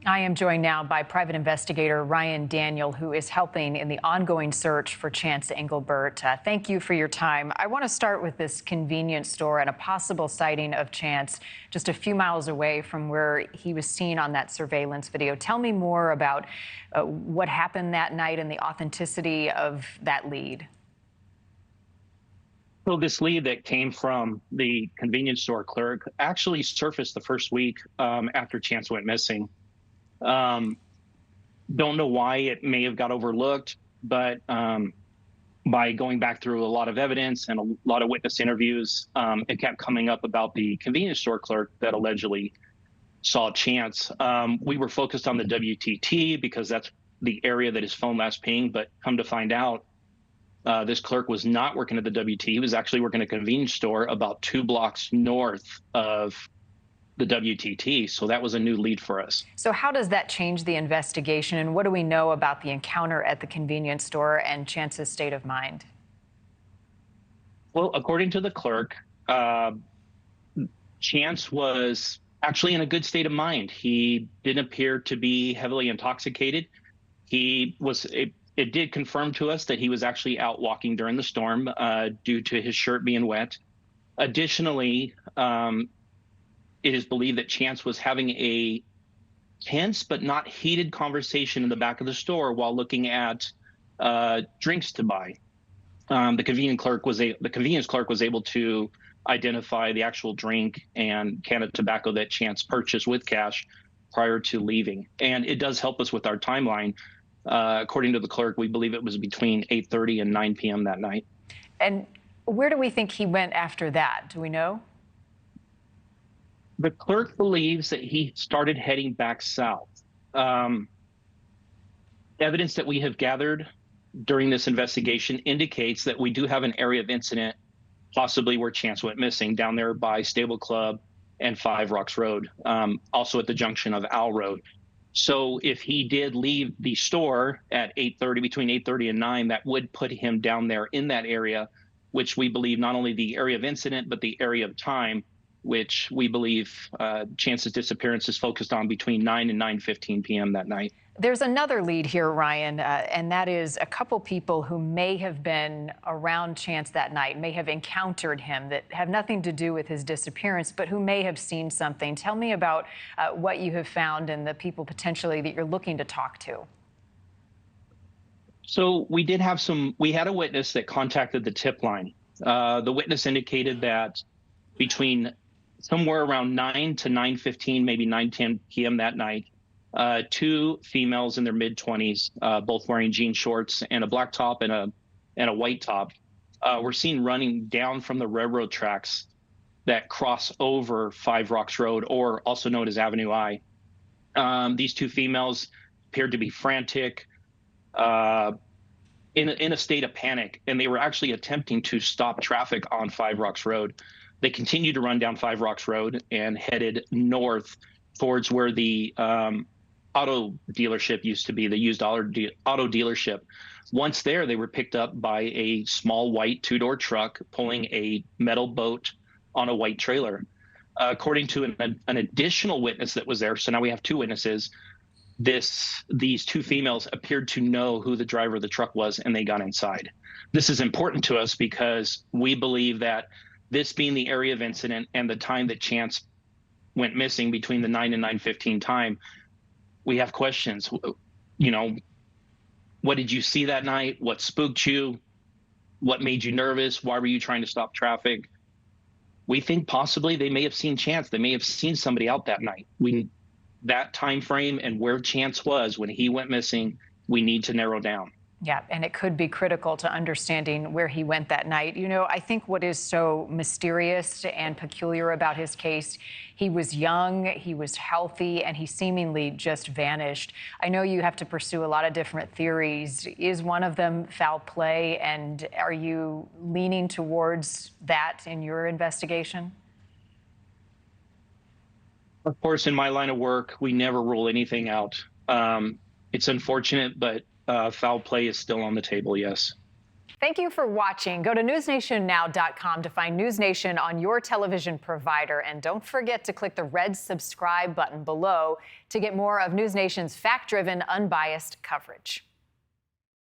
I am joined now by private investigator Ryan Daniel, who is helping in the ongoing search for Chance Englebert. Thank you for your time. I want to start with this convenience store and a possible sighting of Chance just a few miles away from where he was seen on that surveillance video. Tell me more about what happened that night and the authenticity of that lead. So this lead that came from the convenience store clerk actually surfaced the first week after Chance went missing. Don't know why it may have got overlooked, but by going back through a lot of evidence and a lot of witness interviews, it kept coming up about the convenience store clerk that allegedly saw Chance. We were focused on the WTT because that's the area that his phone last pinged, but come to find out, this clerk was not working at the WT. He was actually working at a convenience store about 2 blocks north of the WTT. So that was a new lead for us. So how does that change the investigation, and what do we know about the encounter at the convenience store and Chance's state of mind? Well, according to the clerk, Chance was actually in a good state of mind. He didn't appear to be heavily intoxicated. It did confirm to us that he was actually out walking during the storm due to his shirt being wet. Additionally, it is believed that Chance was having a tense but not heated conversation in the back of the store while looking at drinks to buy. The convenience clerk was able to identify the actual drink and can of tobacco that Chance purchased with cash prior to leaving. And it does help us with our timeline. According to the clerk, we believe it was between 8:30 and 9 p.m. that night. And where do we think he went after that? Do we know? The clerk believes that he started heading back south. Evidence that we have gathered during this investigation indicates that we do have an area of incident, possibly where Chance went missing, down there by Stable Club and 5 Rocks Road, also at the junction of Owl Road. So if he did leave the store at 8:30, between 8:30 and 9, that would put him down there in that area, which we believe not only the area of incident, but the area of time, which we believe Chance's disappearance is focused on between 9 and 9:15 p.m. that night. There's another lead here, Ryan, and that is a couple people who may have been around Chance that night, may have encountered him, that have nothing to do with his disappearance, but who may have seen something. Tell me about what you have found and the people potentially that you're looking to talk to. So we had a witness that contacted the tip line. The witness indicated that between somewhere around 9 to 9:15, maybe 9:10 p.m. that night, 2 females in their mid-20s, both wearing jean shorts and a black top and a white top, were seen running down from the railroad tracks that cross over 5 Rocks Road, or also known as Avenue I. These 2 females appeared to be frantic, in a state of panic, and they were actually attempting to stop traffic on 5 Rocks Road. They continued to run down 5 Rocks Road and headed north towards where the auto dealership used to be, the used auto dealership. Once there, they were picked up by a small white 2-door truck pulling a metal boat on a white trailer. According to an additional witness that was there, so now we have 2 witnesses, these 2 females appeared to know who the driver of the truck was, and they got inside. This is important to us because we believe that this being the area of incident and the time that Chance went missing, between the 9 and 9:15 time, we have questions. You know, what did you see that night? What spooked you? What made you nervous? Why were you trying to stop traffic? We think possibly they may have seen Chance. They may have seen somebody out that night. That time frame and where Chance was when he went missing, we need to narrow down. Yeah, and it could be critical to understanding where he went that night. You know, I think what is so mysterious and peculiar about his case, he was young, he was healthy, and he seemingly just vanished. I know you have to pursue a lot of different theories. Is one of them foul play, and are you leaning towards that in your investigation? Of course, in my line of work, we never rule anything out. It's unfortunate, but foul play is still on the table, yes. Thank you for watching. Go to newsnationnow.com to find NewsNation on your television provider. And don't forget to click the red subscribe button below to get more of NewsNation's fact-driven, unbiased coverage.